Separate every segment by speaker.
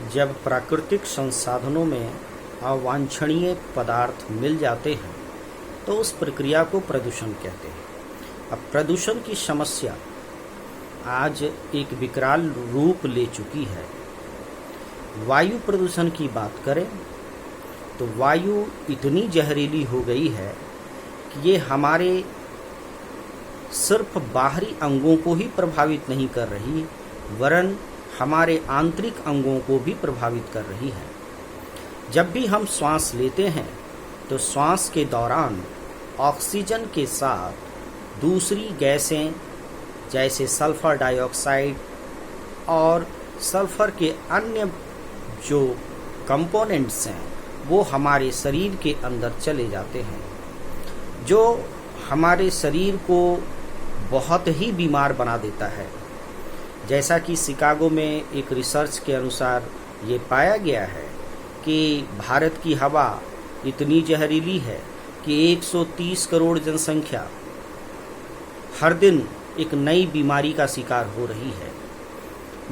Speaker 1: जब प्राकृतिक संसाधनों में अवांछनीय पदार्थ मिल जाते हैं तो उस प्रक्रिया को प्रदूषण कहते हैं। अब प्रदूषण की समस्या आज एक विकराल रूप ले चुकी है। वायु प्रदूषण की बात करें तो वायु इतनी जहरीली हो गई है कि ये हमारे सिर्फ बाहरी अंगों को ही प्रभावित नहीं कर रही, वरन हमारे आंतरिक अंगों को भी प्रभावित कर रही है। जब भी हम श्वास लेते हैं तो श्वास के दौरान ऑक्सीजन के साथ दूसरी गैसें जैसे सल्फर डाइऑक्साइड और सल्फर के अन्य जो कंपोनेंट्स हैं वो हमारे शरीर के अंदर चले जाते हैं, जो हमारे शरीर को बहुत ही बीमार बना देता है। जैसा कि शिकागो में एक रिसर्च के अनुसार ये पाया गया है कि भारत की हवा इतनी जहरीली है कि 130 करोड़ जनसंख्या हर दिन एक नई बीमारी का शिकार हो रही है।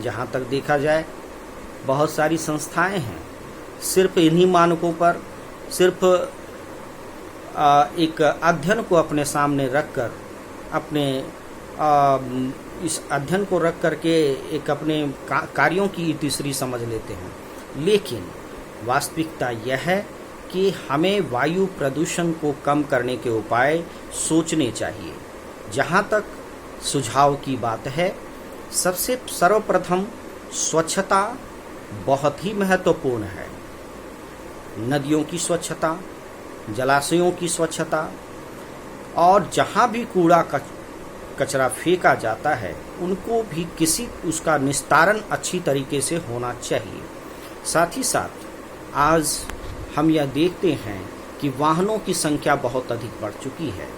Speaker 1: जहाँ तक देखा जाए बहुत सारी संस्थाएं हैं, सिर्फ इन्हीं मानकों पर, सिर्फ एक अध्ययन को अपने सामने रखकर, अपने इस अध्ययन को रख करके एक अपने कार्यों की तीसरी समझ लेते हैं। लेकिन वास्तविकता यह है कि हमें वायु प्रदूषण को कम करने के उपाय सोचने चाहिए। जहाँ तक सुझाव की बात है, सबसे सर्वप्रथम स्वच्छता बहुत ही महत्वपूर्ण है। नदियों की स्वच्छता, जलाशयों की स्वच्छता, और जहाँ भी कूड़ा कचरा फेंका जाता है उनको भी उसका निस्तारण अच्छी तरीके से होना चाहिए। साथ ही साथ आज हम यह देखते हैं कि वाहनों की संख्या बहुत अधिक बढ़ चुकी है।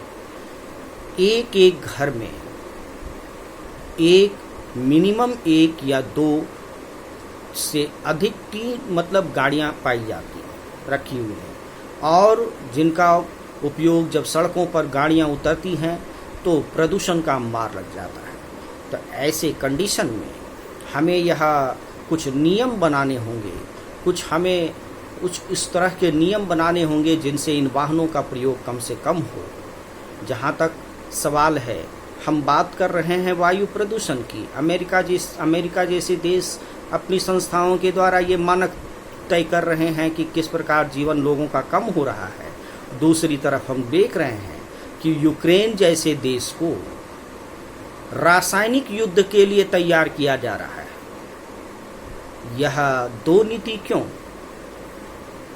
Speaker 1: एक एक घर में मिनिमम एक या दो से अधिक 3 गाड़ियां पाई जाती हैं, रखी हुई हैं, और जिनका उपयोग जब सड़कों पर गाड़ियां उतरती हैं तो प्रदूषण का मार लग जाता है। तो ऐसे कंडीशन में हमें यह कुछ नियम बनाने होंगे, हमें कुछ इस तरह के नियम बनाने होंगे जिनसे इन वाहनों का प्रयोग कम से कम हो। जहाँ तक सवाल है, हम बात कर रहे हैं वायु प्रदूषण की। अमेरिका जैसे देश अपनी संस्थाओं के द्वारा ये मानक तय कर रहे हैं कि किस प्रकार जीवन लोगों का कम हो रहा है। दूसरी तरफ हम देख रहे हैं कि यूक्रेन जैसे देश को रासायनिक युद्ध के लिए तैयार किया जा रहा है। यह दो नीति क्यों?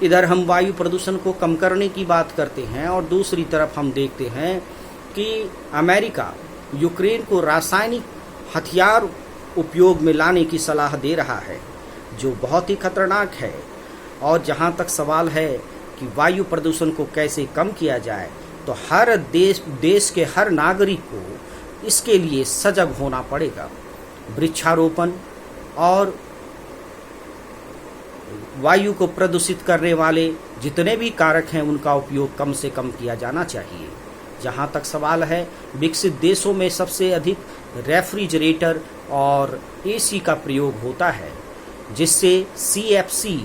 Speaker 1: इधर हम वायु प्रदूषण को कम करने की बात करते हैं और दूसरी तरफ हम देखते हैं कि अमेरिका यूक्रेन को रासायनिक हथियार उपयोग में लाने की सलाह दे रहा है, जो बहुत ही खतरनाक है। और जहाँ तक सवाल है कि वायु प्रदूषण को कैसे कम किया जाए, तो हर देश के हर नागरिक को इसके लिए सजग होना पड़ेगा। वृक्षारोपण और वायु को प्रदूषित करने वाले जितने भी कारक हैं उनका उपयोग कम से कम किया जाना चाहिए। जहाँ तक सवाल है, विकसित देशों में सबसे अधिक रेफ्रिजरेटर और एसी का प्रयोग होता है, जिससे CFC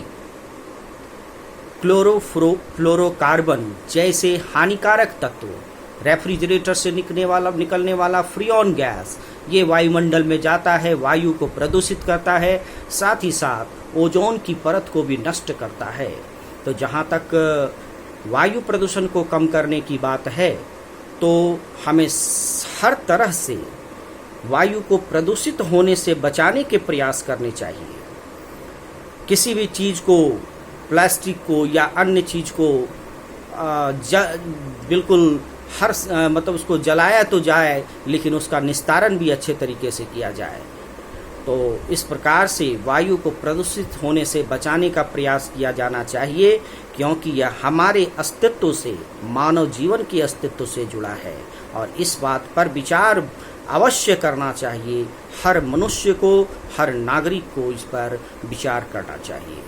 Speaker 1: क्लोरोफ्लोरोकार्बन जैसे हानिकारक तत्व, रेफ्रिजरेटर से निकलने वाला फ्रियोन गैस, ये वायुमंडल में जाता है, वायु को प्रदूषित करता है, साथ ही साथ ओजोन की परत को भी नष्ट करता है। तो जहाँ तक वायु प्रदूषण को कम करने की बात है, तो हमें हर तरह से वायु को प्रदूषित होने से बचाने के प्रयास करने चाहिए। किसी भी चीज़ को, प्लास्टिक को या अन्य चीज़ को बिल्कुल उसको जलाया तो जाए, लेकिन उसका निस्तारण भी अच्छे तरीके से किया जाए। तो इस प्रकार से वायु को प्रदूषित होने से बचाने का प्रयास किया जाना चाहिए, क्योंकि यह हमारे अस्तित्व से, मानव जीवन के अस्तित्व से जुड़ा है। और इस बात पर विचार अवश्य करना चाहिए। हर मनुष्य को, हर नागरिक को इस पर विचार करना चाहिए।